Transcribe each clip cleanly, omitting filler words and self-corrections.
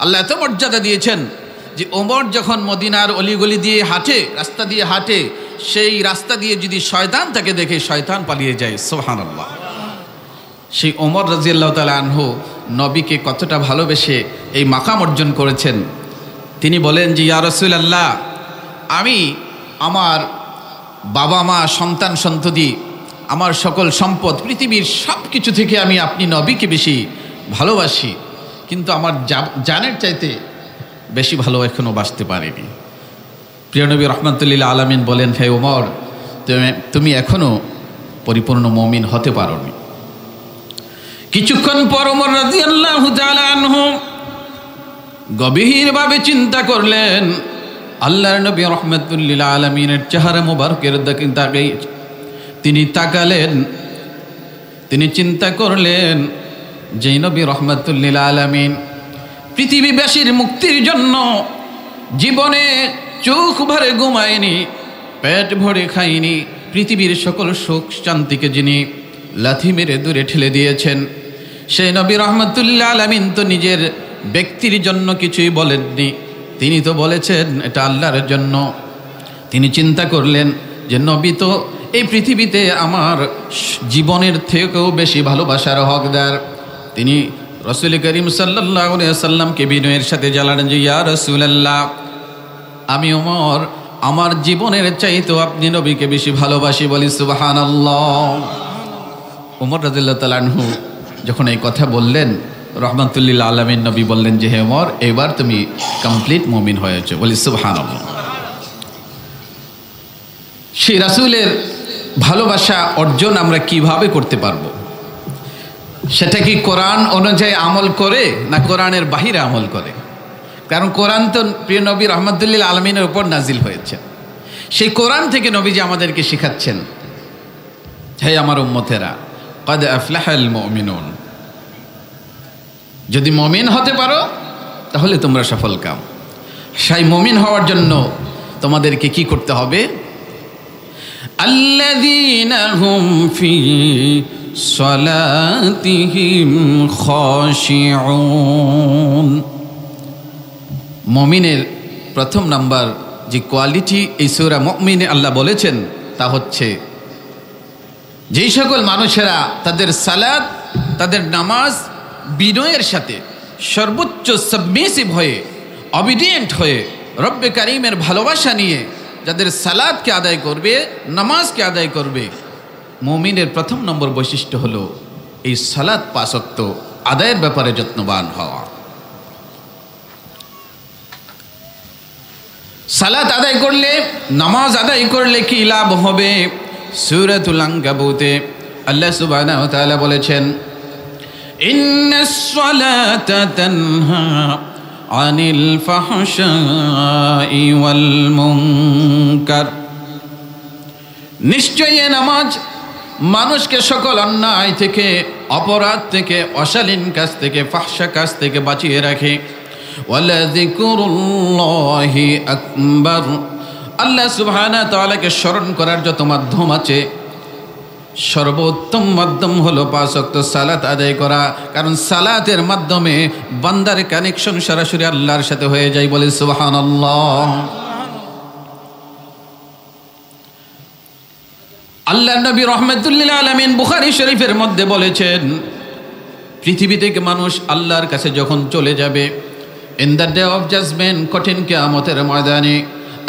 আল্লাহ এত মর্যাদা দিয়েছেন যে ওমর যখন মদিনার অলিগলি দিয়ে হাঁটে, রাস্তা দিয়ে হাঁটে, সেই রাস্তা দিয়ে যদি শয়তান তাকে দেখে শয়তান পালিয়ে যায়। সুবহানাল্লাহ। সেই ওমর রাদিয়াল্লাহু তাআলা আনহু নবীকে কতটা ভালোবেসে এই মাকাম অর্জন করেছেন। তিনি বলেন যে ইয়া রাসূলুল্লাহ, আমি আমার বাবা মা সন্তান সন্ততি আমার সকল সম্পদ পৃথিবীর সব কিছু থেকে আমি আপনি নবীকে বেশি ভালোবাসি, কিন্তু আমার জানের চাইতে বেশি ভালো এখনও বাঁচতে পারিনি। প্রিয় নবী রাহমাতুল লিল আলামিন বলেন, হে ওমর, তুমি এখনও পরিপূর্ণ মুমিন হতে পারোনি। কিছুক্ষণ পর ওমর রাদিয়াল্লাহু তাআলা আনহু গভীরভাবে চিন্তা করলেন। আল্লাহর নবী রাহমাতুল লিল আলামিনের চেহারা মোবারকের দিকে তিনি তাকালেন। তিনি চিন্তা করলেন যে নবী রাহমাতুল লিল আলামিন পৃথিবীবাসীর মুক্তির জন্য জীবনে চোখ ভরে ঘুমায়নি, পেট ভরে খায়নি, পৃথিবীর সকল সুখ শান্তিকে যিনি লাথি মেরে দূরে ঠেলে দিয়েছেন, সেই নবী রাহমাতুল লিল আলামিন তো নিজের ব্যক্তির জন্য কিছুই বলেননি, তিনি তো বলেছেন এটা আল্লাহর জন্য। তিনি চিন্তা করলেন যে নবী তো এই পৃথিবীতে আমার জীবনের থেকেও বেশি ভালোবাসার হকদার। তিনি রাসূল করিম সাল্লাল্লাহু আলাইহি ওয়াসাল্লামকে বিনয়ের সাথে জানালেন যে ইয়া রাসূলুল্লাহ, আমি ওমর আমার জীবনের চাইতেও আপনি নবীকে বেশি ভালোবাসি। বলি সুবহানাল্লাহ। ওমর রাদিয়াল্লাহু তাআলা আনহু যখন এই কথা বললেন, রাহমাতুল লিল আলামিন নবী বললেন যে হে ওমর, এবার তুমি কমপ্লিট মুমিন হয়েছো। বলি সুবহানাল্লাহ। সেই রাসূলের ভালোবাসা অর্জন আমরা কিভাবে করতে পারবো? সেটা কি কোরআন অনুযায়ী আমল করে না কোরআনের বাহিরে আমল করে? কারণ কোরআন তো প্রিয় নবী রাহমাতুল লিল আলামিনের উপর নাজিল হয়েছে। সেই কোরআন থেকে নবীজি আমাদেরকে শেখাচ্ছেন, হে আমার উম্মতেরা, ক্বাদ আফলাহাল মুমিনুন, যদি মুমিন হতে পারো তাহলে তোমরা সফল কাম। সেই মুমিন হওয়ার জন্য তোমাদেরকে কি করতে হবে? আল্লাযীনা হুম ফি সালাতিহিম খাশিউন। মুমিনের প্রথম নাম্বার যে কোয়ালিটি এই সূরা মুমিনে আল্লাহ বলেছেন তা হচ্ছে যেই সকল মানুষেরা তাদের সালাত, তাদের নামাজ বিনয়ের সাথে সর্বোচ্চ সাবমিসিভ হয়ে, অবিডিয়েন্ট হয়ে, রব্বে কারিমের ভালোবাসা নিয়ে যাদের সালাতকে আদায় করবে, নামাজকে আদায় করবে, মুমিনের প্রথম নম্বর বৈশিষ্ট্য হলো এই সালাত পাঁচ ওয়াক্ত আদায়ের ব্যাপারে যত্নবান হওয়া। সালাত আদায় করলে, নামাজ আদায় করলে কি লাভ হবে? সূরাতুল আনকাবুতে আল্লাহ সুবহানাহু ওয়া তাআলা বলেছেন, ইন্নাস সালাতা তানহা আনিল ফাহশাই ওয়াল মুনকার। নিশ্চয়ই নামাজ মানুষকে সকল অন্যায় থেকে, অপরাধ থেকে, অশালীন কাজ থেকে, ফাহশা কাজ থেকে বাঁচিয়ে রাখে। ওয়ালা যিকরুল্লাহি আকবার। আল্লাহ সুবহানাহু ওয়া তাআলাকে স্মরণ করার যত মাধ্যম আছে, সর্বোত্তম মাধ্যম হলো পাঁচ ওয়াক্ত সালাত আদায় করা। কারণ সালাতের মাধ্যমে বান্দার কানেকশন সরাসরি আল্লাহর সাথে হয়ে যায়। বলে সুবহানাল্লাহ। আল্লাহর নবী রাহমাতুল লিল আলামিন বুখারী শরীফের মধ্যে বলেছেন, পৃথিবী থেকে মানুষ আল্লাহর কাছে যখন চলে যাবে, in the day of judgement, কঠিন কিয়ামতের ময়দানে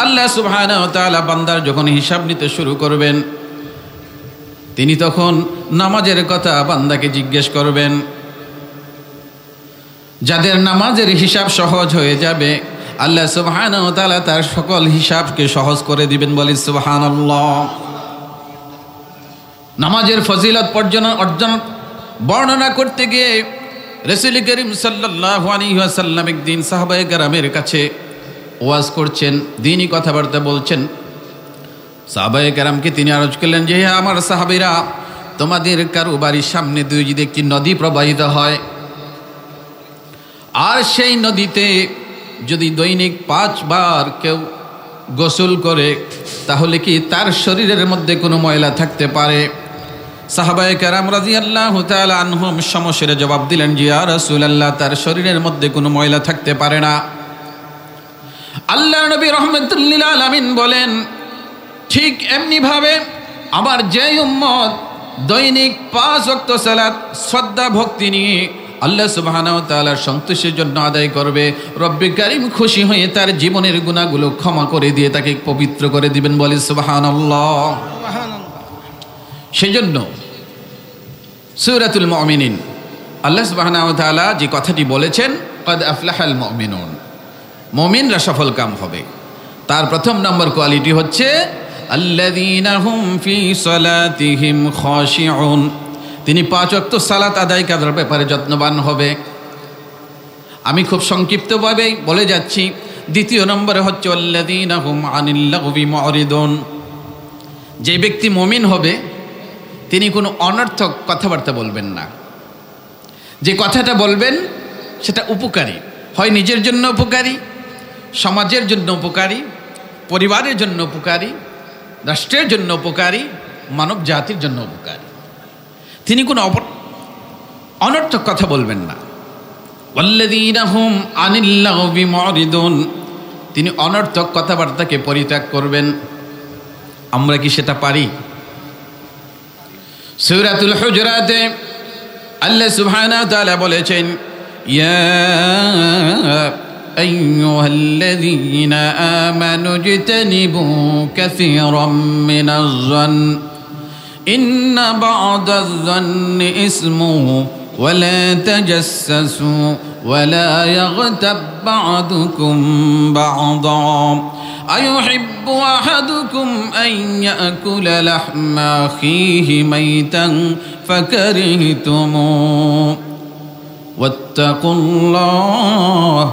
আল্লাহ সুবহানাহু ওয়া তাআলা বান্দার যখন হিসাব নিতে শুরু করবেন, তিনি তখন নামাজের কথা বান্দাকে জিজ্ঞেস করবেন। যাদের নামাজের হিসাব সহজ হয়ে যাবে, আল্লাহ সুবহানাহু ওয়া তাআলা তার সকল হিসাবকে সহজ করে দিবেন। বলি সুবহানাল্লাহ। নামাজের ফজিলত অর্জন বর্ণনা করতে গিয়ে রাসূল করিম সাল্লাল্লাহু আলাইহি ওয়াসাল্লাম একদিন সাহাবায়ে কেরামের কাছে ওয়াজ করছেন, দ্বীনি কথাবার্তা বলছেন। সাহাবায়ে কেরামকে তিনি আরজ করলেন যে, হে আমার সাহাবীরা, তোমাদের কারো বাড়ির সামনে দিয়ে যদি একটি নদী প্রবাহিত হয়, আর সেই নদীতে যদি দৈনিক 5 বার কেউ গোসল করে, তাহলে কি তার শরীরের মধ্যে কোনো ময়লা থাকতে পারে? সাহাবায়ে কেরাম রাদিয়াল্লাহু তাআলা আনহুম সমস্যার জবাব দিলেন যে ইয়া রাসূলুল্লাহ, তার শরীরের মধ্যে কোনো ময়লা থাকতে পারে না। আল্লাহর নবী রাহমাতুল লিল আলামিন বলেন, ঠিক এমনি ভাবে আমার যে উম্মত দৈনিক 5 ওয়াক্ত সালাত শ্রদ্ধা ভক্তি নিয়ে আল্লাহ সুবহানাহু ওয়া তাআলার সন্তুষ্টির জন্য আদায় করবে, রব্বে কারীম খুশি হয়ে তার জীবনের গুনাহগুলো ক্ষমা করে দিয়ে তাকে পবিত্র করে দিবেন। বলে সুবহানাল্লাহ। সেজন্য সূরাতুল মুমিনিন আল্লাহ সুবহানাহু ওয়া তাআলা যে কথাটি বলেছেন, ক্বাদ আফলাহাল মুমিনুন, মুমিনরা সফল কাম হবে। তার প্রথম নম্বর কোয়ালিটি হচ্ছে আল্লাযীনা হুম ফি সালাতিহিম খাশিউন, তিনি 5 ওয়াক্ত সালাত আদায় করার ব্যাপারে যত্নবান হবে। আমি খুব সংক্ষিপ্তভাবে বলে যাচ্ছি। দ্বিতীয় নম্বরে হচ্ছে আল্লাযীনা হুম আনিল লাগবি মুরিদুন, যে ব্যক্তি মুমিন হবে তিনি কোনো অনর্থক কথাবার্তা বলবেন না। যে কথাটা বলবেন সেটা উপকারী, হয় নিজের জন্য উপকারী, সমাজের জন্য উপকারী, পরিবারের জন্য উপকারী, রাষ্ট্রের জন্য উপকারী, মানব জাতির জন্য উপকারী। তিনি কোনো অনর্থক কথা বলবেন না। ওয়াল্লাযীনা হুম আনিল লাগবি মুরিদুন, তিনি অনর্থক কথাবার্তাকে পরিত্যাগ করবেন। আমরা কি সেটা পারি? সূরাতুল হুজুরাতে আল্লাহ সুবহানাহু ওয়া তাআলা বলেছেন, ইয়া আইয়ুহাল্লাযীনা আমানু ইজতানিবু কাসীরাম মিনাজ যন্ন ইন্না বা'দাজ যন্নি ইসমুহু ওয়া লা তাজাসসু ওয়া লা ইয়াগতাব বা'দুকুম বা'দা أيحب أحدكم أن يأكل لحم أخيه ميتا فكرهتموه واتقوا الله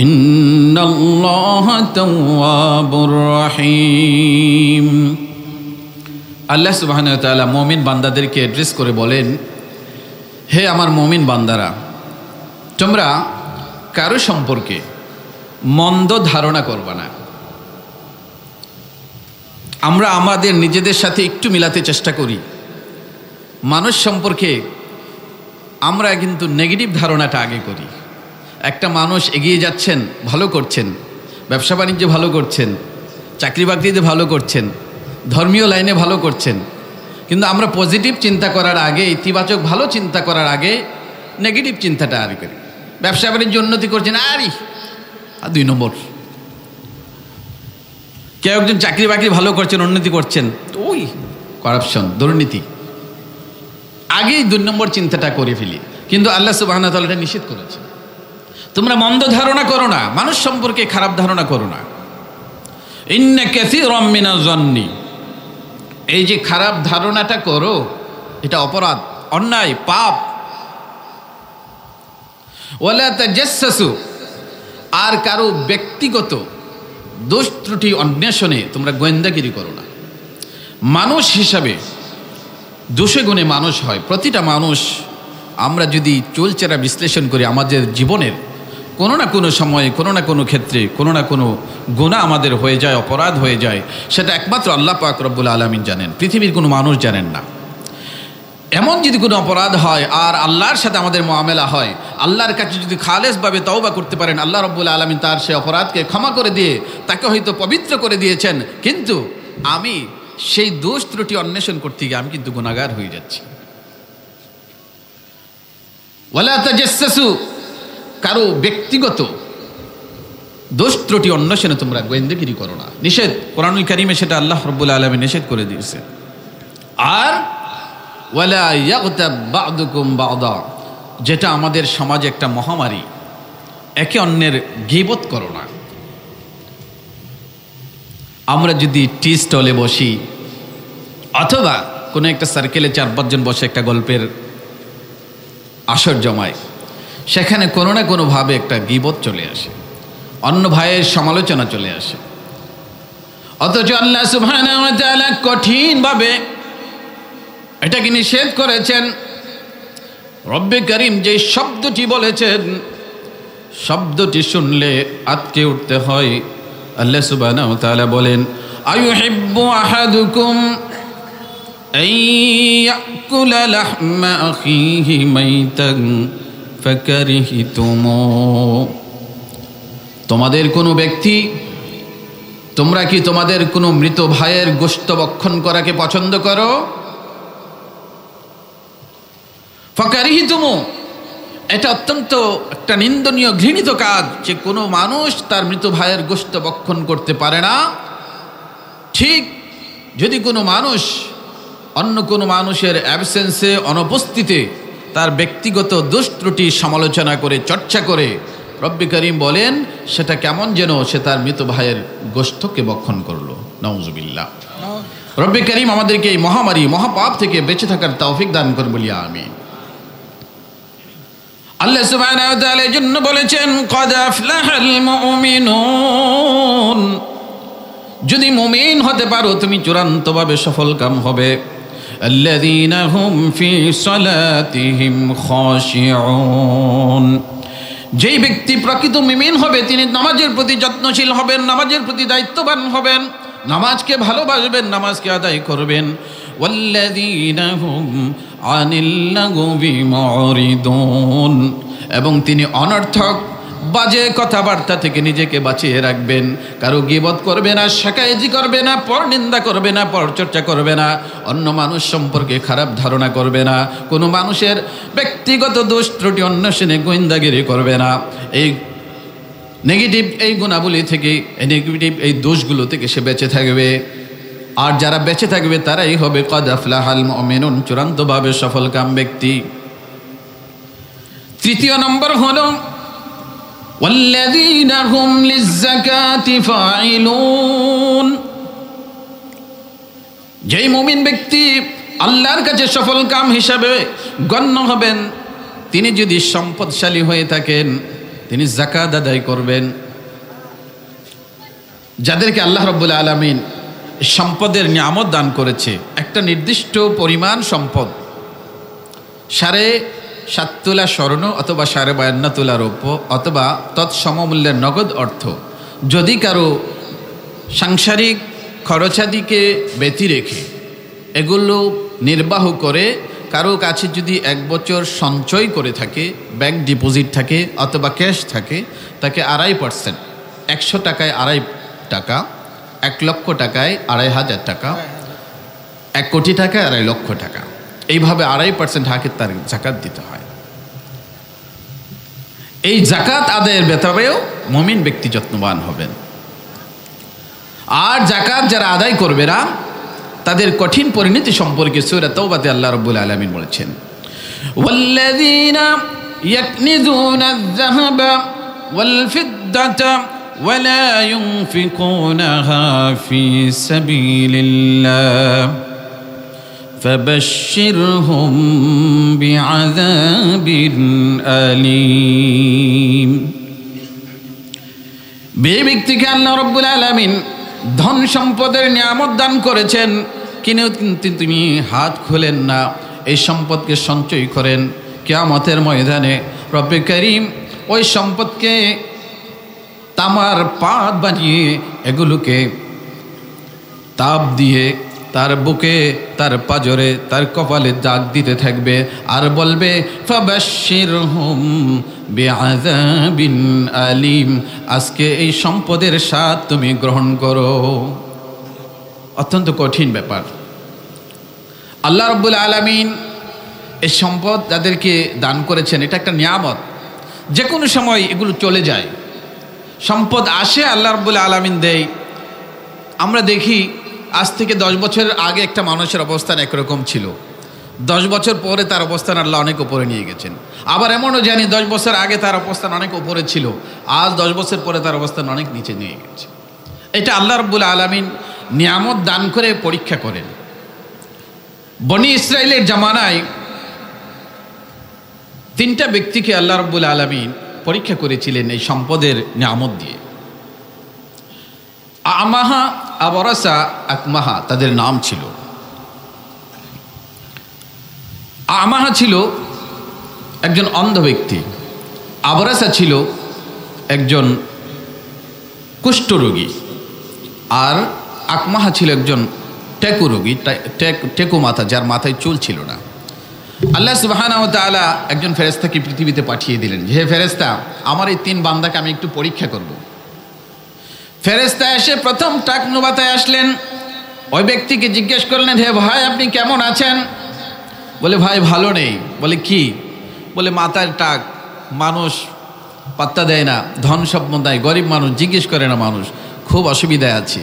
إن الله تواب رحيم। আল্লাহ সুবহানাহু ওয়া তাআলা মুমিন বান্দাদেরকে অ্যাড্রেস করে বলেন, হে আমার মুমিন বান্দারা, তোমরা কারো সম্পর্কে মন্দ ধারণা করবা না। আমরা আমাদের নিজেদের সাথে একটু মিলাতে চেষ্টা করি। মানুষ সম্পর্কে আমরা কিন্তু নেগেটিভ ধারণাটা আগে করি। একটা মানুষ এগিয়ে যাচ্ছেন, ভালো করছেন, ব্যবসা বাণিজ্যে ভালো করছেন, চাকরি বাকরিতে ভালো করছেন, ধর্মীয় লাইনে ভালো করছেন, কিন্তু আমরা পজিটিভ চিন্তা করার আগে, ইতিবাচক ভালো চিন্তা করার আগে নেগেটিভ চিন্তাটা আগে করি। ব্যবসা বাণিজ্য উন্নতি করছেন, আরে 2 নম্বর। কেউ একজন চাকরি বাকরি ভালো করছেন, উন্নতি করছেন, তো ওই করাপশন, দুর্নীতি, আগেই 2 নম্বর চিন্তাটা করে ফেলি। কিন্তু আল্লাহ সুবহানাহু ওয়া তাআলা এটা নিষেধ করেছেন, তোমরা মন্দ ধারণা করো না, মানুষ সম্পর্কে খারাপ ধারণা করো না। ইন্না কাসীরাম মিনাজ যন্নি, এই যে খারাপ ধারণাটা করো, এটা অপরাধ, অন্যায়, পাপ। ওয়ালা তাজাসসু, আর কারো ব্যক্তিগত দোষ ত্রুটি অন্বেষণে তোমরা গোয়েন্দাগিরি করো না। মানুষ হিসাবে দোষে গুণে মানুষ হয়। প্রতিটা মানুষ, আমরা যদি চুলচেরা বিশ্লেষণ করি আমাদের জীবনের কোনো না কোনো সময়ে, কোনো না কোনো ক্ষেত্রে, কোনো না কোনো গুনাহ আমাদের হয়ে যায়, অপরাধ হয়ে যায়, সেটা একমাত্র আল্লাহ পাক রব্বুল আলামিন জানেন, পৃথিবীর কোনো মানুষ জানেন না। এমন যদি কোনো অপরাধ হয় আর আল্লাহর সাথে আমাদের মুআমেলা হয়, আল্লাহর কাছে যদি খালেসভাবে তওবা করতে পারেন, আল্লাহ রব্বুল আলামিন তার সেই অপরাধকে ক্ষমা করে দিয়ে তাকে হয়তো পবিত্র করে দিয়েছেন। কিন্তু আমি সেই দোষ ত্রুটি অন্বেষণ করতে গিয়ে আমি কিন্তু গুনাহগার হয়ে যাচ্ছি। ওয়ালা তাজাসসু, কারো ব্যক্তিগত দোষ ত্রুটি অন্বেষণে তোমরা গোয়েন্দাগিরি করো না, নিষেধ। কোরআনুল কারীমে সেটা আল্লাহ রব্বুল আলামিন নিষেধ করে দিয়েছে। আর ওয়ালা ইয়াগতাব বা'দুকুম বা'দা, যেটা আমাদের সমাজে একটা মহামারী, একে অন্যের গীবত করো না। আমরা যদি টি স্টলে বসি অথবা কোনো একটা সার্কেলে 4-5 জন বসে একটা গল্পের আসর জমায়, সেখানে কোনো না কোনোভাবে একটা গীবত চলে আসে, অন্য ভাইয়ের সমালোচনা চলে আসে। অথচ আল্লাহ সুবহানাহু ওয়া তাআলা কঠিনভাবে এটাকে নিষেধ করেছেন। রব্বে কারীম যে শব্দটি বলেছেন, শব্দটি শুনলে আঁতকে উঠতে হয়। আল্লাহ সুবহানাহু ওয়া তাআলা বলেন, আয়ুহিব্বু আহাদুকুম أن يأكل لحم أخيه ميتا فكرهتموه তোমাদের কোনো ব্যক্তি তোমরা কি তোমাদের কোনো মৃত ভাইয়ের গোশত ভক্ষণ করাকে পছন্দ করো? ফাকারিহিতুমু, এটা অত্যন্ত একটা নিন্দনীয় ঘৃণিত কাজ যে কোনো মানুষ তার মৃত ভাইয়ের গোশত ভক্ষণ করতে পারে না। ঠিক যদি কোনো মানুষ অন্য কোনো মানুষের অ্যাবসেন্সে, অনুপস্থিতিতে তার ব্যক্তিগত দোষ ত্রুটি সমালোচনা করে, চর্চা করে, রব্বি করিম বলেন সেটা কেমন যেন সে তার মৃত ভাইয়ের গোশতকে ভক্ষণ করলো। নাউজুবিল্লাহ। রব্বি করিম আমাদেরকে এই মহামারী, মহাপাপ থেকে বেঁচে থাকার তৌফিক দান করুন বলি আমিন। আল্লাহ সুবহানাহু ওয়া তাআলা জন্য বলেছেন ক্বাদ আফলাহাল মুমিনুন, যদি মুমিন হতে পারো তুমি চূড়ান্তভাবে সফল কাম হবে। আল্লাযীনা হুম ফি সালাতিহিম খাশিউন, যেই ব্যক্তি প্রকৃত মুমিন হবে তিনি নামাজের প্রতি যত্নশীল হবেন, নামাজের প্রতি দায়িত্ববান হবেন, নামাজকে ভালোবাসবেন, নামাজকে আদায় করবেন। ওয়াল্লাযীনা হুম আনিল লাগবি মুরিদুন, এবং তিনি অনর্থক বাজে কথাবার্তা থেকে নিজেকে বাঁচিয়ে রাখবেন। কারো গীবত করবে না, শাকায়েজি করবে না, পরনিন্দা করবে না, পরচর্চা করবে না, অন্য মানুষ সম্পর্কে খারাপ ধারণা করবে না, কোনো মানুষের ব্যক্তিগত দোষ ত্রুটি অন্বেষণে গোয়েন্দাগিরি করবে না। এই নেগেটিভ এই গুণাবলী থেকে, এই নেগেটিভ এই দোষগুলো থেকে সে বেঁচে থাকবে। আর যারা বেঁচে থাকবে তারাই হবে ক্বাদ আফলাহাল মুমিনুন, চূড়ান্তভাবে সফলকাম ব্যক্তি। তৃতীয় নম্বর হলো ওয়াল্লাযীনা হুম লিয-যাকাতি ফাইলুন, যেই মুমিন ব্যক্তি আল্লাহর কাছে সফলকাম হিসাবে গণ্য হবেন, তিনি যদি সম্পদশালী হয়ে থাকেন তিনি যাকাত আদায় করবেন। যাদেরকে আল্লাহ রাব্বুল আলামিন সম্পদের নিয়ামত দান করেছে, একটা নির্দিষ্ট পরিমাণ সম্পদ, 7.5 তোলা স্বর্ণ অথবা 52.5 তোলা রৌপ্য অথবা তৎসমমূল্যের নগদ অর্থ, যদি কারো সাংসারিক খরচাদিকে ব্যতি রেখে এগুলো নির্বাহ করে কারো কাছে যদি 1 বছর সঞ্চয় করে থাকে, ব্যাংক ডিপোজিট থাকে অথবা ক্যাশ থাকে, তাকে 2.5%, 100 টাকায় 2.5 টাকা, 1 লক্ষ টাকায় 2,500 টাকা, 1 কোটি টাকায় 2.5 লক্ষ টাকা, এইভাবে 2.5% হাকে তার জাকাত দিতে হয়। এই জাকাত আদায়ের ব্যাপারেও মুমিন ব্যক্তি যত্নবান হবেন। আর জাকাত যারা আদায় করবে না তাদের কঠিন পরিণতি সম্পর্কে সূরা তাওবাতে আল্লাহ রাব্বুল আলামিন বলেছেন ওয়াল্লাযীনা ইয়াকনিজুনা আয-যাহাবা ওয়াল ফিদ্দাতা ওয়ালা ইউনফিকুনাহা ফি সাবিলিল্লাহ ফাবাশশিরহুম বিআযাবিন আলীম। যে ব্যক্তিকে আল্লাহ রাব্বুল আলামিন ধন সম্পদের নিয়ামত দান করেছেন কিন্তু তিনি হাত খোলেন না, এই সম্পদকে সঞ্চয় করেন, কিয়ামতের ময়দানে রব্বে করিম ওই সম্পদকে তামার পাত বানিয়ে এগুলোকে তাপ দিয়ে তার বুকে, তার পাজরে, তার কপালে দাগ দিতে থাকবে আর বলবে ফাবাশশিরহুম বিআযাবিন আলীম, আজকে এই সম্পদের স্বাদ তুমি গ্রহণ করো। অত্যন্ত কঠিন ব্যাপার। আল্লাহ রাব্বুল আলামিন এই সম্পদ যাদেরকে দান করেছেন এটা একটা নিয়ামত, যে কোনো সময় এগুলো চলে যায়। সম্পদ আসে, আল্লাহ রাব্বুল আলামিন দেয়। আমরা দেখি আজ থেকে 10 বছরের আগে একটা মানুষের অবস্থান একরকম ছিল, 10 বছর পরে তার অবস্থান আল্লাহ অনেক উপরে নিয়ে গেছেন। আবার এমনও জানি 10 বছর আগে তার অবস্থান অনেক উপরে ছিল, আজ 10 বছর পরে তার অবস্থান অনেক নিচে নিয়ে গেছে। এটা আল্লাহ রাব্বুল আলামিন নিয়ামত দান করে পরীক্ষা করেন। বনি ইসরাইলের জামানায় 3টা ব্যক্তিকে আল্লাহ রাব্বুল আলামিন পরীক্ষা করেছিলেন এই সম্পদের নিয়ামত দিয়ে। আমাহা, আবরাসা, আকমাহা তাদের নাম ছিল। আমাহা ছিল একজন অন্ধ ব্যক্তি, আবরাসা ছিল একজন কুষ্ঠরোগী, আর আকমাহা ছিল একজন টেকু রোগী, টেকু মাথা, যার মাথায় চুল ছিল না। আল্লাহ সুবহানাহু ওয়া তাআলা একজন ফেরেশতাকে পৃথিবীতে পাঠিয়ে দিলেন, যে হে ফেরেশতা, আমার এই 3 বান্দাকে আমি একটু পরীক্ষা করব। ফেরেশতা এসে প্রথম টাকনু মাথায় আসলেন, ওই ব্যক্তিকে জিজ্ঞেস করলেন, হে ভাই আপনি কেমন আছেন? বলে ভাই ভালো নেই। বলে কি? বলে মাথার টাক, মানুষ পাত্তা দেয় না, ধন সম্পদায়, গরিব মানুষ জিজ্ঞেস করে না, মানুষ খুব অসুবিধায় আছে।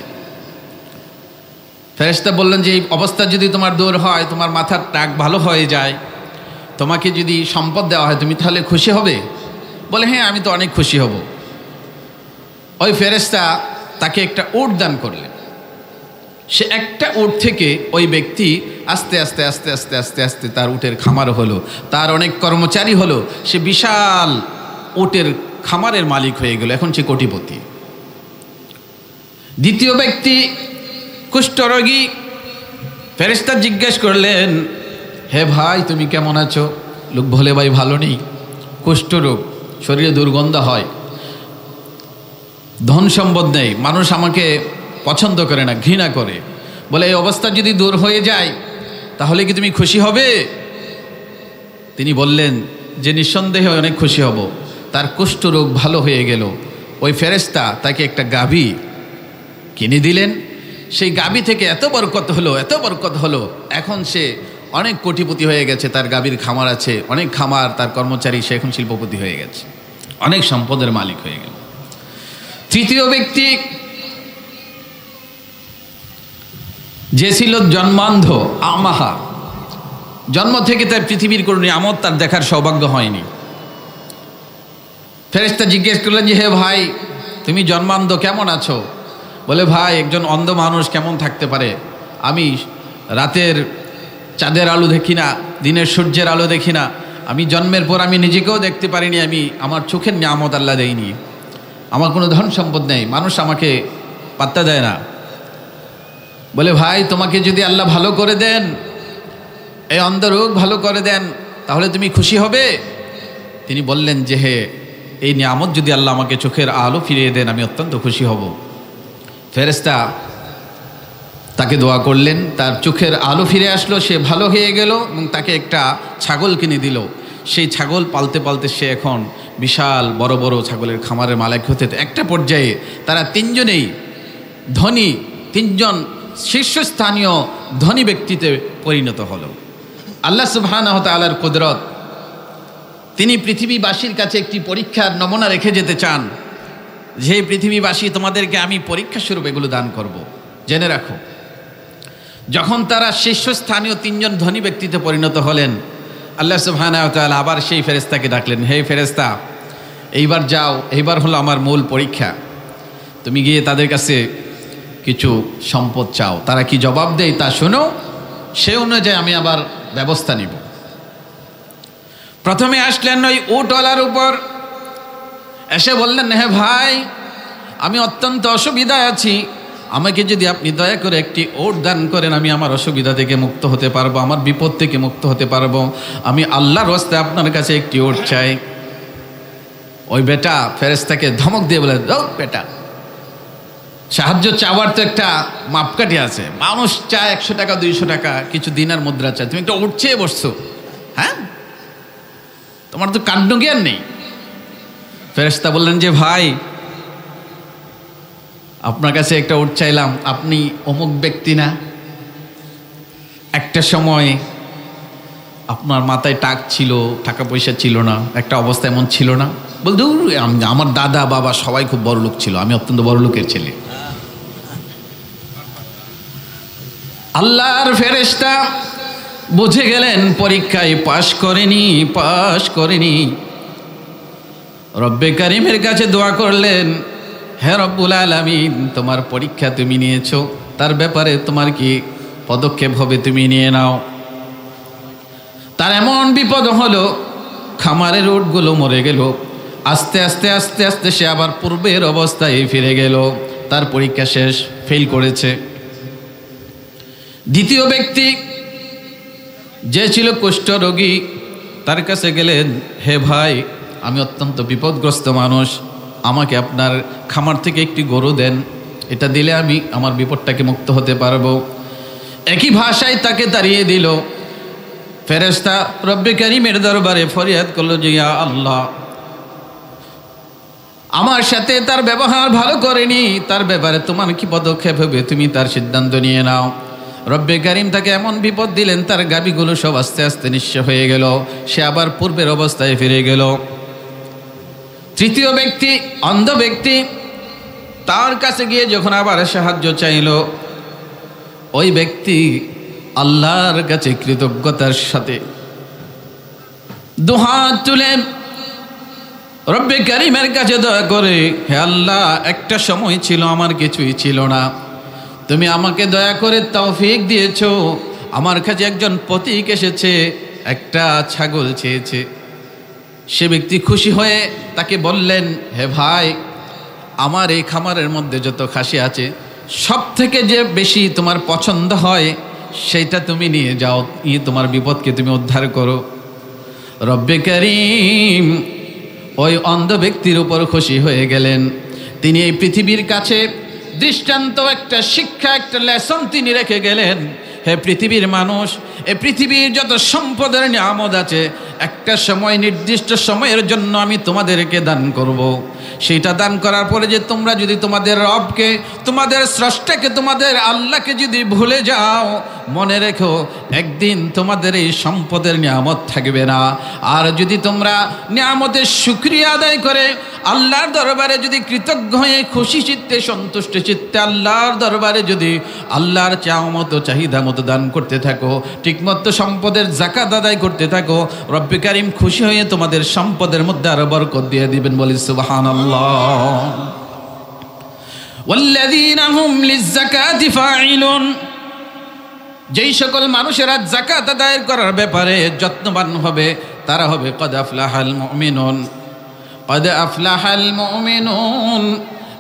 ফেরেশতা বললেন যে এই অবস্থা যদি তোমার দূর হয়, তোমার মাথার টাক ভালো হয়ে যায়, তোমাকে যদি সম্পদ দেওয়া হয়, তুমি তাহলে খুশি হবে? বলে হ্যাঁ, আমি তো অনেক খুশি হব। ওই ফেরেশতা তাকে একটা উট দান করলেন। সে একটা উট থেকে ওই ব্যক্তি আস্তে আস্তে আস্তে আস্তে আস্তে আস্তে তার উটের খামার হলো, তার অনেক কর্মচারী হলো, সে বিশাল উটের খামারের মালিক হয়ে গেল, এখন সে কোটিপতি। দ্বিতীয় ব্যক্তি কুষ্ঠরোগী, ফেরেশতা জিজ্ঞেস করলেন, হে ভাই তুমি কেমন আছো? লোক বলে ভাই ভালো নেই, কুষ্ঠরোগ, শরীরে দুর্গন্ধ হয়, ধন সম্পদ নেই, মানুষ আমাকে পছন্দ করে না, ঘৃণা করে। বলে এই অবস্থা যদি দূর হয়ে যায় তাহলে কি তুমি খুশি হবে? তিনি বললেন যে নিঃসন্দেহে অনেক খুশি হব। তার কুষ্ঠরোগ ভালো হয়ে গেল। ওই ফেরেশতা তাকে একটা গাভী কিনে দিলেন। সেই গাভী থেকে এত বরকত হলো, এত বরকত হলো, এখন সে অনেক কোটিপতি হয়ে গেছে, তার গাভীর খামার আছে, অনেক খামার, তার কর্মচারী, সে এখন শিল্পপতি হয়ে গেছে, অনেক সম্পদের মালিক হয়ে গেল। তৃতীয় ব্যক্তি যে ছিল জন্মান্ধ, আমাহা, জন্ম থেকে তার পৃথিবীর কোনো নিয়ামত তার দেখার সৌভাগ্য হয়নি। ফেরেশতা জিজ্ঞেস করলেন যে হে ভাই তুমি জন্মান্ধ, কেমন আছো? বলে ভাই একজন অন্ধ মানুষ কেমন থাকতে পারে? আমি রাতের চাঁদের আলো দেখি না, দিনের সূর্যের আলো দেখি না, আমি জন্মের পর আমি নিজেকেও দেখতে পারিনি, আমি আমার চোখের নিয়ামত আল্লাহ দেয়নি, আমার কোনো ধন সম্পদ নেই, মানুষ আমাকে পাত্তা দেয় না। বলে ভাই তোমাকে যদি আল্লাহ ভালো করে দেন, এই অন্ধরোগ ভালো করে দেন, তাহলে তুমি খুশি হবে? তিনি বললেন যে হে, এই নিয়ামত যদি আল্লাহ আমাকে চোখের আলো ফিরিয়ে দেন, আমি অত্যন্ত খুশি হব। ফেরেশতা তাকে দোয়া করলেন, তার চোখের আলো ফিরে আসলো, সে ভালো হয়ে গেল এবং তাকে একটা ছাগল কিনে দিল। সেই ছাগল পালতে পালতে সে এখন বিশাল বড় বড় ছাগলের খামারের মালিক হতে, একটা পর্যায়ে তারা 3 জনেই ধনী, 3 জন শীর্ষস্থানীয় ধনী ব্যক্তিতে পরিণত হলো। আল্লাহ সুবহানাহু ওয়া তাআলার কুদরত, তিনি পৃথিবীবাসীর কাছে একটি পরীক্ষার নমুনা রেখে যেতে চান, যে পৃথিবীবাসী তোমাদেরকে আমি পরীক্ষা স্বরূপ এগুলো দান করব, জেনে রাখো। যখন তারা শীর্ষস্থানীয় 3 জন ধনী ব্যক্তিতে পরিণত হলেন, আল্লাহ সুবহানাহু ওয়া তাআলা আবার সেই ফেরেশতাকে ডাকলেন, হে ফেরেশতা, এইবার যাও, এইবার হলো আমার মূল পরীক্ষা, তুমি গিয়ে তাদের কাছে কিছু সম্পদ চাও, তারা কি জবাব দেয় তা শোনো, সে অনুযায়ী আমি আবার ব্যবস্থা নিব। প্রথমে আসলেন ওই উটওয়ালার উপর, এসে বললেন, হে ভাই আমি অত্যন্ত অসুবিধায় আছি, আমাকে যদি আপনি দয়া করে একটি উট দান করেন, আমি আমার অসুবিধা থেকে মুক্ত হতে পারবো, আমার বিপদ থেকে মুক্ত হতে পারবো, আমি আল্লাহর রাস্তায় আপনার কাছে একটি উট চাই। ওই বেটা ফেরেশতাকে ধমক দিয়ে বলে, দাও বেটা, সাহায্য চাওয়ার তো একটা মাপকাঠি আছে, মানুষ চায় 100 টাকা 200 টাকা, কিছু দিনার মুদ্রা চায়, তুমি একটা উট চেয়ে বসছো, হ্যাঁ তোমার তো কাণ্ড জ্ঞান নেই। ফেরেশতা বললেন যে ভাই আপনার কাছে একটা উট চাইলাম, আপনি অমুক ব্যক্তি না? একটা সময় আপনার মাথায় টাক ছিল, টাকা পয়সা ছিল না, একটা অবস্থা এমন ছিল না? বলতে আমার দাদা বাবা সবাই খুব বড় লোক ছিল, আমি অত্যন্ত বড় লোকের ছেলে। আল্লাহর ফেরেশতা বুঝে গেলেন পরীক্ষায় পাশ করেনি। রব্বে কারিমের কাছে দোয়া করলেন, হে রব্বুল আলামিন, তোমার পরীক্ষা তুমি নিয়েছো, তার ব্যাপারে তোমার কি পদক্ষেপ হবে তুমি নিয়ে নাও। তার এমন বিপদ হলো, খামারের উটগুলো মরে গেল, আস্তে আস্তে আস্তে আস্তে সে আবার পূর্বের অবস্থায় ফিরে গেল, তার পরীক্ষা শেষ, ফেল করেছে। দ্বিতীয় ব্যক্তি যে ছিল কুষ্ঠরোগী, তার কাছে গেলেন, হে ভাই আমি অত্যন্ত বিপদগ্রস্ত মানুষ, আমাকে আপনার খামার থেকে একটি গরু দেন, এটা দিলে আমি আমার বিপদটাকে মুক্ত হতে পারবো। একই ভাষায় তাকে তাড়িয়ে দিল। ফেরেশতা রব্বে কারীমের দরবারে ফরিয়াদ করলো যে ইয়া আল্লাহ, আমার সাথে তার ব্যবহার ভালো করেনি, তার ব্যাপারে তোমার কি পদক্ষেপ হবে তুমি তার সিদ্ধান্ত নিয়ে নাও। রব্বে কারীম তাকে এমন বিপদ দিলেন, তার গাভীগুলো সব আস্তে আস্তে নিঃস্ব হয়ে গেল, সে আবার পূর্বের অবস্থায় ফিরে গেল। তৃতীয় ব্যক্তি, অন্ধ ব্যক্তি, তার কাছে গিয়ে যখন আবার সাহায্য চাইল, ওই ব্যক্তি আল্লাহর কাছে কৃতজ্ঞতার সাথে দুহাত তুলে রব্বে কারীমের কাছে দয়া করে, হে আল্লাহ, একটা সময় ছিল আমার কিছুই ছিল না, তুমি আমাকে দয়া করে তৌফিক দিয়েছো, আমার কাছে একজন পথিক এসেছে, একটা ছাগল চেয়েছে। সে ব্যক্তি খুশি হয়ে তাকে বললেন, হে ভাই, আমার এই খামারের মধ্যে যত খাসি আছে সব থেকে যে বেশি তোমার পছন্দ হয় সেইটা তুমি নিয়ে যাও, তোমার বিপদকে তুমি উদ্ধার করো। রব্বে কারীম ওই অন্ধ ব্যক্তির উপর খুশি হয়ে গেলেন। তিনি এই পৃথিবীর কাছে দৃষ্টান্ত, একটা শিক্ষা, একটা লেসন তিনি রেখে গেলেন। হে পৃথিবীর মানুষ, এই পৃথিবীর যত সম্পদের নিয়ামত আছে একটা সময়, নির্দিষ্ট সময়ের জন্য আমি তোমাদেরকে দান করব। সেইটা দান করার পরে যে তোমরা যদি তোমাদের রবকে, তোমাদের স্রষ্টাকে, তোমাদের আল্লাহকে যদি ভুলে যাও, মনে রেখো একদিন তোমাদের এই সম্পদের নিয়ামত থাকবে না। আর যদি তোমরা নিয়ামতের শুকরিয়া আদায় করে আল্লাহর দরবারে যদি কৃতজ্ঞ হয়ে খুশি চিত্তে, সন্তুষ্ট চিত্তে আল্লাহর দরবারে যদি আল্লাহর চাওয়া মতো, চাহিদা মতো দান করতে থাকো, ঠিকমতো সম্পদের যাকাত আদায় করতে থাকো, রব্বে কারীম খুশি হয়ে তোমাদের সম্পদের মধ্যে আরো বরকত দিয়ে দিবেন। বলি সুবহানাল্লাহ। ওয়াল্লাযীনা হুম লিয-যাকাতি ফাঈলুন, যেই সকল মানুষেরা যাকাত আদায় করার ব্যাপারে যত্নবান হবে তারা হবে কদ আফলাহাল মুমিনুন, কদ আফলাহাল মুমিনুন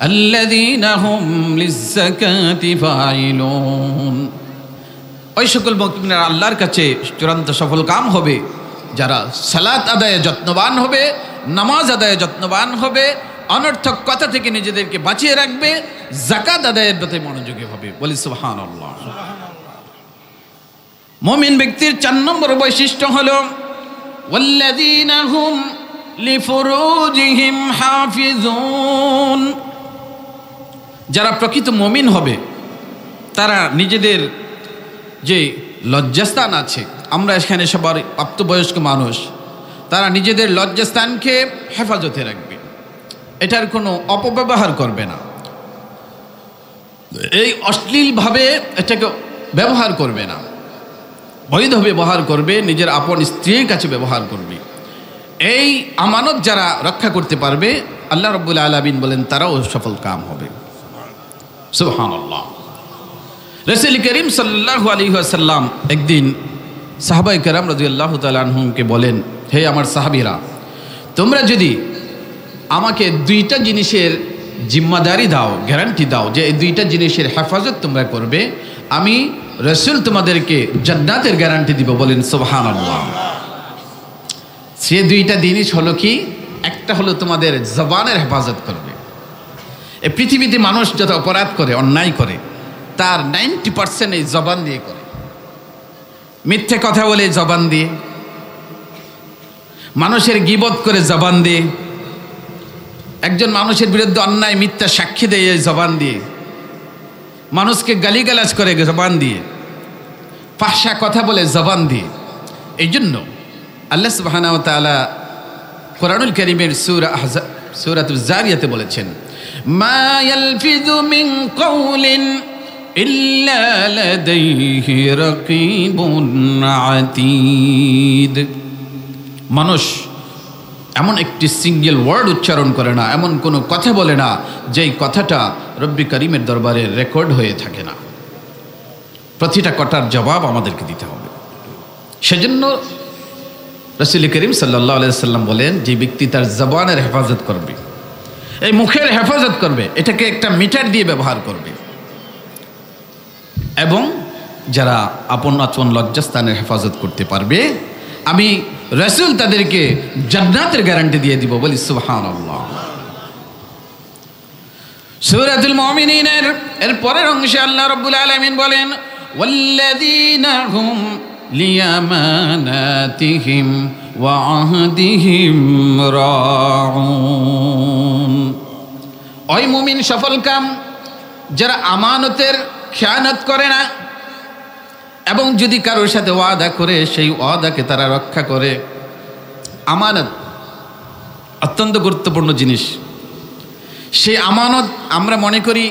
আল্লাযীনা হুম লিয-যাকাতি ফাঈলুন। ওই সকল মুমিনরা আল্লাহর কাছে চূড়ান্ত সফল কাম হবে যারা সালাত আদায়ে যত্নবান হবে, নামাজ আদায়ে যত্নবান হবে, অনর্থক কথা থেকে নিজেদেরকে বাঁচিয়ে রাখবে, যাকাত আদায়ের প্রতি মনোযোগী হবে। বলি সুবহানাল্লাহ। মুমিন ব্যক্তির 4 নম্বর বৈশিষ্ট্য হলো ওয়াল্লাযীনা হুম লিফুরুজিহিম হাফিজুন। যারা প্রকৃত মুমিন হবে তারা নিজেদের যে লজ্জাস্থান আছে, আমরা এখানে সবার প্রাপ্তবয়স্ক মানুষ, তারা নিজেদের লজ্জাস্থানকে হেফাজতে রাখবে, এটার কোনো অপব্যবহার করবে না, এই অশ্লীলভাবে এটাকে ব্যবহার করবে না, বৈধ ব্যবহার করবে, নিজের আপন স্ত্রীর কাছে ব্যবহার করবে। এই আমানত যারা রক্ষা করতে পারবে, আল্লাহ রাব্বুল আলামিন বলেন তারাও সফল কাম হবে। সুবহানাল্লাহ। রাসূল করিম সাল্লাল্লাহু আলাইহি ওয়াসাল্লাম একদিন সাহাবায়ে কেরাম রাদিয়াল্লাহু তাআলা আনহুমকে বলেন, হে আমার সাহাবীরা, তোমরা যদি আমাকে 2টা জিনিসের জিম্মাদারি দাও, গ্যারান্টি দাও যে এই 2টা জিনিসের হেফাজত তোমরা করবে, আমি রাসূল তোমাদেরকে জান্নাতের গ্যারান্টি দিব। বলেন সুবহানাল্লাহ। সে 2টা জিনিস হলো কি? একটা হলো তোমাদের জবানের হেফাজত করবে। এই পৃথিবীতে মানুষ যত অপরাধ করে, অন্যায় করে, তার 90% এই জবান দিয়ে করে। মিথ্যে কথা বলে জবান দিয়ে, মানুষের গীবত করে জবান দিয়ে, একজন মানুষের বিরুদ্ধে অন্যায় মিথ্যা সাক্ষী দেয় এই জবান দিয়ে, মানুষকে গালিগালাজ করে জবান দিয়ে, ফাহশা কথা বলে জবান দিয়ে। এই জন্য আল্লাহ সুবহানাহু ওয়া তাআলা কোরআনুল কারীমের সূরাতুজ জারিয়াতে বলেছেন, মা ইয়ালফিযু মিন কাওলিন ইল্লা লাদাইহি রাকীবুন আতীদ। মানুষ এমন একটি সিঙ্গেল ওয়ার্ড উচ্চারণ করে না, এমন কোনো কথা বলে না যেই কথাটা রব্বি কারীমের দরবারে রেকর্ড হয়ে থাকে না। প্রতিটা কথার জবাব আমাদেরকে দিতে হবে। সেজন্য রাসূল করিম সাল্লাল্লাহু আলাইহি ওয়াসাল্লাম বলেন, যে ব্যক্তি তার জবানের হেফাজত করবে, এই মুখের হেফাজত করবে, এটাকে একটা মিটার দিয়ে ব্যবহার করবে, এবং যারা আপন আচরণ লজ্জাস্থানের হেফাজত করতে পারবে, আমি রাসূল তাদেরকে জান্নাতের গ্যারান্টি দিয়ে দিব। বলি সুবহানাল্লাহ। সূরাতুল মুমিনিনের এর পরের অংশে আল্লাহ রাব্বুল আলামিন বলেন, ওয়াল্লাযীনা হুম লিআমানাতিহিম ওয়া আহদিহিম রাউন। ওই মুমিন সফল কাম যারা আমানতের খেয়ানত করে না এবং যদি কারোর সাথে ওয়াদা করে সেই ওয়াদাকে তারা রক্ষা করে। আমানত অত্যন্ত গুরুত্বপূর্ণ জিনিস। সেই আমানত আমরা মনে করি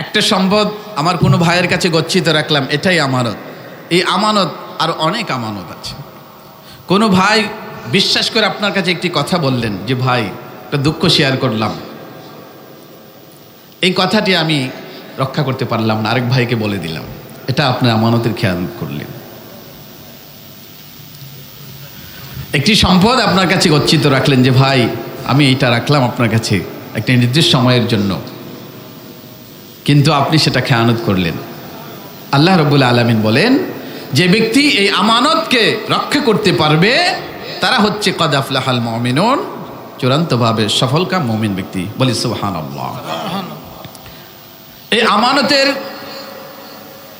একটা সম্পদ আমার কোনো ভাইয়ের কাছে গচ্ছিত রাখলাম, এটাই আমানত। এই আমানত আর অনেক আমানত আছে। কোনো ভাই বিশ্বাস করে আপনার কাছে একটি কথা বললেন যে ভাই একটা দুঃখ শেয়ার করলাম, এই কথাটি আমি রক্ষা করতে পারলাম না, আরেক ভাইকে বলে দিলাম, এটা আপনার আমানতের খেয়ানত করলেন। একটি সম্পদ আপনার কাছে গচ্ছিত রাখলেন যে ভাই আমি এটা রাখলাম আপনার কাছে একটা নির্দিষ্ট সময়ের জন্য, কিন্তু আপনি সেটা খেয়ানত করলেন। আল্লাহ রাব্বুল আলামিন বলেন যে ব্যক্তি এই আমানতকে রক্ষা করতে পারবে তারা হচ্ছে কদ আফলাহাল মুমিনুন, চূড়ান্তভাবে সফলকাম মুমিন ব্যক্তি। বলি সুবহানাল্লাহ। এই আমানতের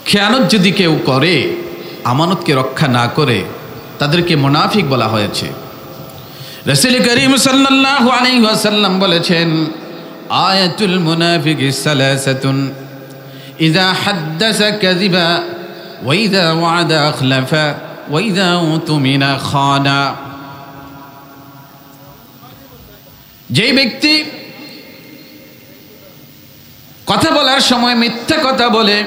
খেয়ানত যদি কেউ করে, আমানতকে রক্ষা না করে, তাদেরকে মুনাফিক বলা হয়েছে। রাসূল করিম সাল্লাল্লাহু আলাইহি ওয়াসাল্লাম বলেছেন আয়াতুল মুনাফিকি সালাসাতুন ইযা হাদ্দাসা কাযিবা ওয়া ইযা ওয়া'আদা আখলাফা ওয়া ইযা উতুমিনা খানা। যে ব্যক্তি কথা বলার সময় মিথ্যা কথা বলে,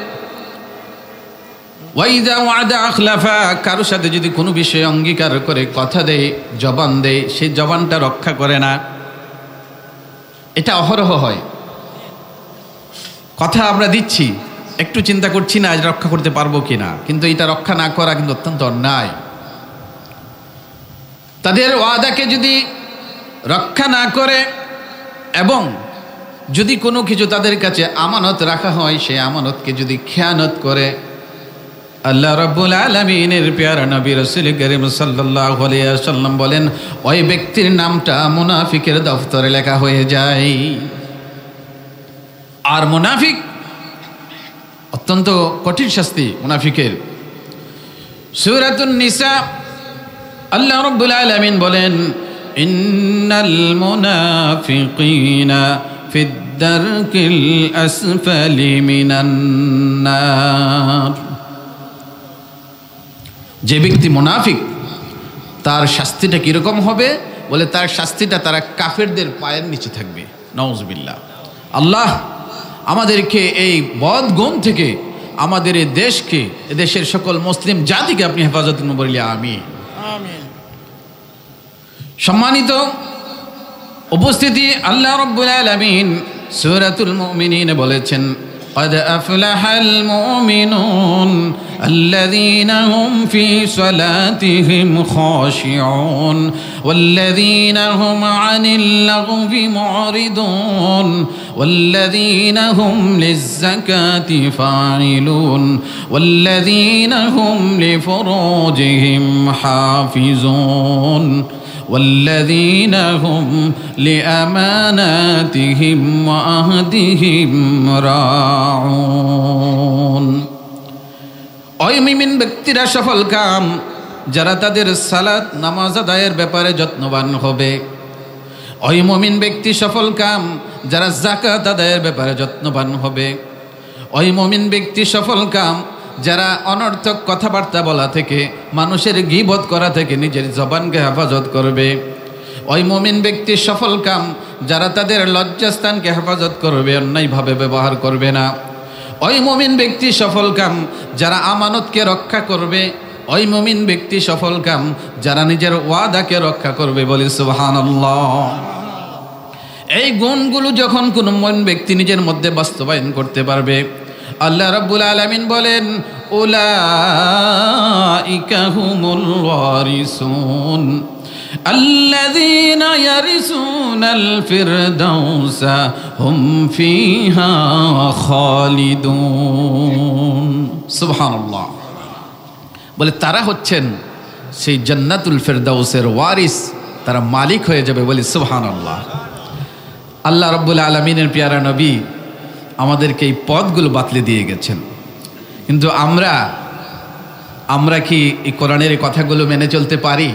ওয়াইদা ওয়াদা আখলাফা, কারোর সাথে যদি কোনো বিষয়ে অঙ্গীকার করে কথা দেয়, জবান দেয়, সেই জবানটা রক্ষা করে না। এটা অহরহ হয়। কথা আমরা দিচ্ছি, একটু চিন্তা করছি না আজ রক্ষা করতে পারবো কিনা, কিন্তু এটা রক্ষা না করা কিন্তু অত্যন্ত অন্যায়। তাদের ওয়াদাকে যদি রক্ষা না করে এবং যদি কোনো কিছু তাদের কাছে আমানত রাখা হয়, সেই আমানতকে যদি খেয়ানত করে, আল্লাহ রাব্বুল আলামিনের প্যারা নবী রাসূল করিম সাল্লাল্লাহু আলাইহি ওয়াসাল্লাম বলেন ওই ব্যক্তির নামটা মুনাফিকের দফতরে লেখা হয়ে যায়। আর মুনাফিক অত্যন্ত কঠিন শাস্তি মুনাফিকের। সূরাতুন নিসা আল্লাহ রাব্বুল আলামিন বলেন ইন্নাল মুনাফিকিনা ফিদ দারকিল আসফালি মিনান নার। যে ব্যক্তি মুনাফিক তার শাস্তিটা কিরকম হবে বলে, তার শাস্তিটা তারা কাফেরদের পায়ের নিচে থাকবে। নাউজুবিল্লাহ। আল্লাহ আমাদেরকে এই বদগুণ থেকে, আমাদের এই দেশকে, দেশের সকল মুসলিম জাতিকে আপনি হেফাজত করুন বলি আমিন। সম্মানিত উপস্থিতি, আল্লাহ রাব্বুল আলামিন সূরাতুল মুমিনিন বলেছেন قد أفلح المؤمنون الذين هم في صلاتهم خاشعون والذين هم عن اللغو معرضون والذين هم للزكاة فاعلون والذين هم لفروجهم حافظون والذين هم لأماناتهم وعهدهم راعون। ওই মুমিন ব্যক্তিরা সফল কাম যারা তাদের সালাত নামাজ আদায়ের ব্যাপারে যত্নবান হবে। ওই মুমিন ব্যক্তি সফল কাম যারা যাকাত আদায়ের ব্যাপারে যত্নবান হবে। ওই মুমিন ব্যক্তি সফল কাম যারা অনর্থক কথাবার্তা বলা থেকে, মানুষের গীবত করা থেকে নিজের জবানকে হেফাজত করবে। ওই মুমিন ব্যক্তি সফল কাম যারা তাদের লজ্জাস্থানকে হেফাজত করবে, অন্যায়ভাবে ব্যবহার করবে না। ওই মুমিন ব্যক্তি সফল কাম যারা আমানতকে রক্ষা করবে। ওই মুমিন ব্যক্তি সফল কাম যারা নিজের ওয়াদাকে রক্ষা করবে। বলি সুবহানাল্লাহ। এই গুণগুলো যখন কোনো মুমিন ব্যক্তি নিজের মধ্যে বাস্তবায়ন করতে পারবে, আল্লাহ রাব্বুল আলামিন বলেন উলাইকা হুমুল ওয়ারিসুন আল্লাযীনা ইয়ারিসুনাল ফিরদাউসা হুম ফিহা খালিদুন। সুবহানাল্লাহ। বলে তারা হচ্ছেন সেই জান্নাতুল ফিরদাউসের ওয়ারিস, তারা মালিক হয়ে যাবে। বলি সুবহানাল্লাহ। আল্লাহ রাব্বুল আলামিনের প্যারা নবী আমাদেরকে এই পদগুলো বাতলে দিয়ে গেছেন। কিন্তু আমরা কি এই কোরআনের এই কথাগুলো মেনে চলতে পারি?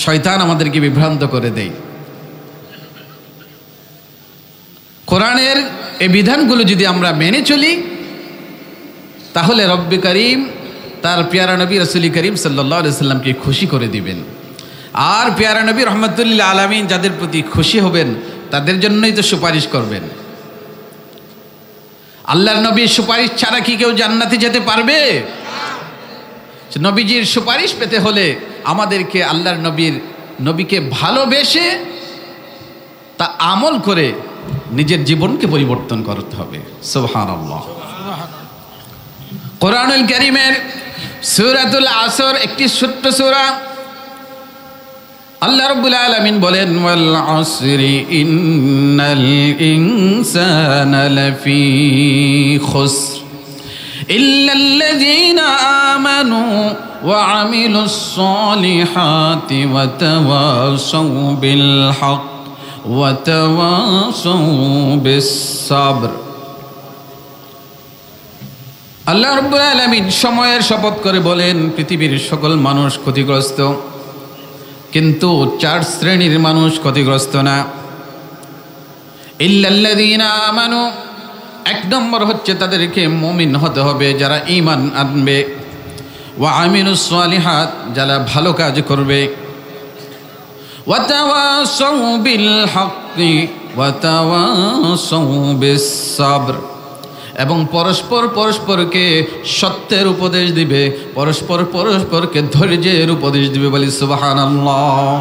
শয়তান আমাদেরকে বিভ্রান্ত করে দেয়। কোরআনের এই বিধানগুলো যদি আমরা মেনে চলি তাহলে রব্বে করিম তার পেয়ারা নবী রাসূল করিম সাল্লাল্লাহু আলাইহি সাল্লামকে খুশি করে দিবেন। আর পেয়ারা নবী রহমতুল লিল আলামিন যাদের প্রতি খুশি হবেন তাদের জন্যই তো সুপারিশ করবেন। আল্লাহর নবীর সুপারিশ ছাড়া কি কেউ জান্নাতে যেতে পারবে? নবীজির সুপারিশ পেতে হলে আমাদেরকে আল্লাহর নবীকে ভালোবেসে তা আমল করে নিজের জীবনকে পরিবর্তন করতে হবে। সুবহানাল্লাহ। কোরআনুল কারীমের সূরাতুল আসর একটি ছোট্ট সূরা। আল্লাহ রাব্বুল আলামিন বলেন, ওয়াল আসরি ইন্নাল ইনসানা লাফি খুসর ইল্লাল্লাযীনা আমানু ওয়া আমিলুস সালিহাতি ওয়া তাওয়াসাউ বিল হক ওয়া তাওয়াসাউ বিস সাবর। আল্লাহ রাব্বুল আলামিন সময়ের শপথ করে বলেন পৃথিবীর সকল মানুষ ক্ষতিগ্রস্ত, কিন্তু 4 শ্রেণীর মানুষ ক্ষতিগ্রস্ত না। ইল্লাল্লাযীনা আমানু, 1 নম্বর হচ্ছে তাদেরকে মুমিন হতে হবে যারা ঈমান আনবে, ওয়া আমিলুস সালিহাত, যারা ভালো কাজ করবে, ওয়া তাওয়াসাউ বিল হক্কি ওয়া তাওয়াসাউ বিস সাবর, এবং পরস্পরকে সত্যের উপদেশ দিবে, পরস্পরকে ধৈর্যের উপদেশ দিবে। বলি সুবহানাল্লাহ।